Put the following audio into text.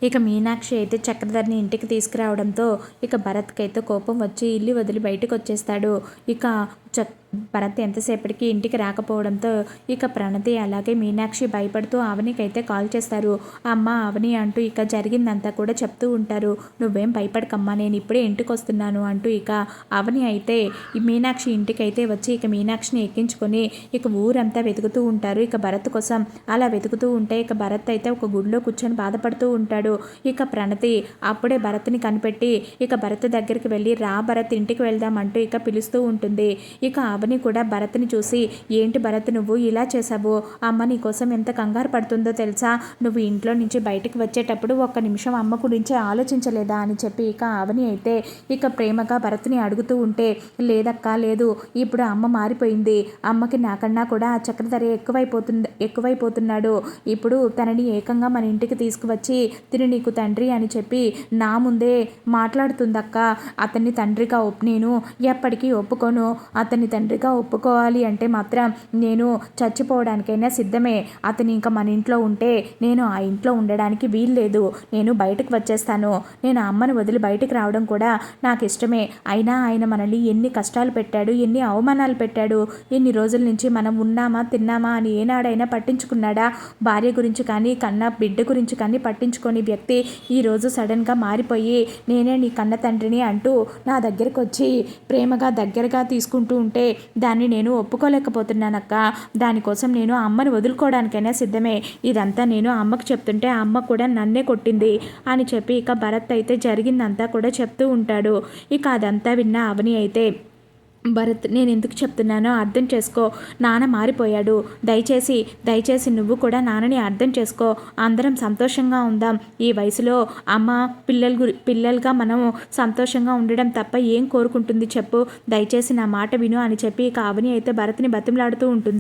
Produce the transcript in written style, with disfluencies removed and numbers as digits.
ఇక మీనాక్షి అయితే చక్రధర్ని ఇంటికి తీసుకురావడంతో ఇక భరత్కి అయితే కోపం వచ్చి ఇల్లు వదిలి బయటకు వచ్చేస్తాడు. ఇక భరత్ ఎంతసేపటికి ఇంటికి రాకపోవడంతో ఇక ప్రణతి అలాగే మీనాక్షి భయపడుతూ అవనికైతే కాల్ చేస్తారు. అమ్మ అవని అంటూ ఇక జరిగిందంతా కూడా చెప్తూ ఉంటారు. నువ్వేం భయపడకమ్మా, నేను ఇప్పుడే ఇంటికి వస్తున్నాను అంటూ ఇక అవని అయితే ఈ మీనాక్షి ఇంటికి అయితే వచ్చి ఇక మీనాక్షిని ఎక్కించుకొని ఇక ఊరంతా వెతుకుతూ ఉంటారు ఇక భరత్ కోసం. అలా వెతుకుతూ ఉంటే ఇక భరత్ అయితే ఒక గుడిలో కూర్చొని బాధపడుతూ ఉంటాడు. ఇక ప్రణతి అప్పుడే భరత్ని కనిపెట్టి ఇక భరత్ దగ్గరికి వెళ్ళి రా భరత్ ఇంటికి వెళ్దామంటూ ఇక పిలుస్తూ ఉంటుంది. ఇక అవని కూడా భరత్ని చూసి ఏంటి భరత్ నువ్వు ఇలా చేసావు, అమ్మ నీ కోసం ఎంత కంగారు పడుతుందో తెలుసా, నువ్వు ఇంట్లో నుంచి బయటకు వచ్చేటప్పుడు ఒక్క నిమిషం అమ్మ గురించి ఆలోచించలేదా అని చెప్పి ఇక అవని అయితే ఇక ప్రేమగా భరత్ని అడుగుతూ ఉంటే లేదక్కా లేదు, ఇప్పుడు అమ్మ మారిపోయింది, అమ్మకి నాకన్నా కూడా ఆ చక్రధర ఎక్కువైపోతున్నాడు, ఇప్పుడు తనని ఏకంగా మన ఇంటికి తీసుకువచ్చి తిని నీకు తండ్రి అని చెప్పి నా ముందే మాట్లాడుతుందక్క, అతన్ని తండ్రిగా నేను ఎప్పటికీ ఒప్పుకోను, అతన్ని తండ్రిగా ఒప్పుకోవాలి అంటే మాత్రం నేను చచ్చిపోవడానికైనా సిద్ధమే, అతను ఇంకా మన ఇంట్లో ఉంటే నేను ఆ ఇంట్లో ఉండడానికి వీల్లేదు, నేను బయటకు వచ్చేస్తాను, నేను అమ్మను వదిలి బయటకు రావడం కూడా నాకు ఇష్టమే, అయినా ఆయన మనల్ని ఎన్ని కష్టాలు పెట్టాడు, ఎన్ని అవమానాలు పెట్టాడు, ఎన్ని రోజుల నుంచి మనం ఉన్నామా తిన్నామా అని ఏనాడైనా పట్టించుకున్నాడా, భార్య గురించి కానీ కన్న బిడ్డ గురించి కానీ పట్టించుకొని వ్యక్తి ఈరోజు సడన్గా మారిపోయి నేనే నీ కన్న తండ్రిని అంటూ నా దగ్గరకు వచ్చి ప్రేమగా దగ్గరగా తీసుకుంటూ ఉంటే దాన్ని నేను ఒప్పుకోలేకపోతున్నానక్క, దానికోసం నేను అమ్మను వదులుకోవడానికైనా సిద్ధమే, ఇదంతా నేను అమ్మకు చెప్తుంటే అమ్మ కూడా నన్నే కొట్టింది అని చెప్పి ఇక భరత్ అయితే జరిగిందంతా కూడా చెప్తూ ఉంటాడు. ఇక అదంతా విన్న అవని అయితే భరత్ నేను ఎందుకు చెప్తున్నానో అర్థం చేసుకో, నాన్న మారిపోయాడు, దయచేసి నువ్వు కూడా నాన్నని అర్థం చేసుకో, అందరం సంతోషంగా ఉందాం, ఈ వయసులో అమ్మ పిల్లలుగా మనం సంతోషంగా ఉండడం తప్ప ఏం కోరుకుంటుంది చెప్పు, దయచేసి నా మాట విను అని చెప్పి ఇక అవని అయితే భరత్ని బతిమలాడుతూ ఉంటుంది.